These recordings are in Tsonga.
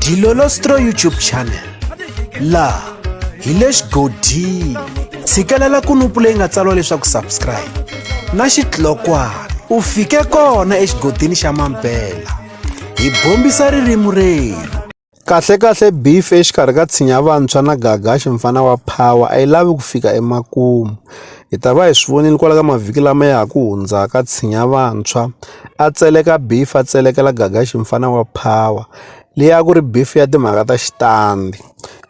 Dilolostro YouTube channel la hi le xigodini tshikelela kunupu leyi nga tsariwa leswaku subscribe na xitlokwana u fike kona exigodini xa Mampela hi bombisa ririmi rero kahle beef exikarhi ka Tshinya Vantshwa na Gagashi mfana wa Power a yi lavi ku fika emakumu. Hi ta va hi swi vonile kwala ka mavhiki lama ya ku hundzaka Tshinya Vantshwa a tseleka beef a tselekela Gagashi mfana wa Power leya ku ri beef ya timhaka ta xitandi.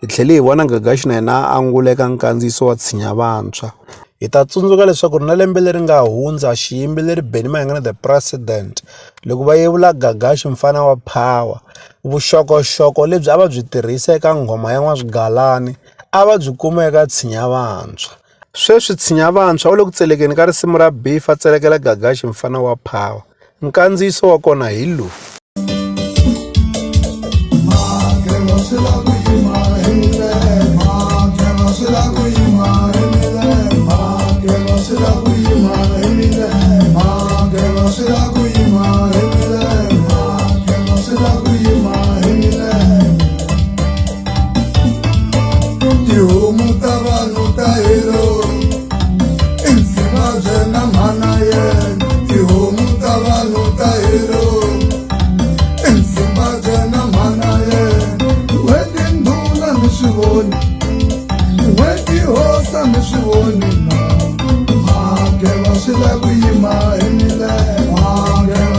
Hi tlhele hi vona Gagashi na yena a anguleka nkandziyiso wa Tshinya Vantshwa. Hi ta tsundzuka leswaku na lembe leri nga hundza xiyimbeleri Benny Mayengani the President loko va yevula Gagashi mfana wa Power vuxokoxoko lebyi a va byi tirhisa eka nghoma ya N'waswigalani a va byi kuma eka Tshinya Vantshwa. Sweswi Tshinya Vantshwa u le ku tselekeni ka risimu ra beef a tselekela Gagashi mfana wa Power. Nkandziyiso wa kona hi lowu. Magela sila kuyima emile, magela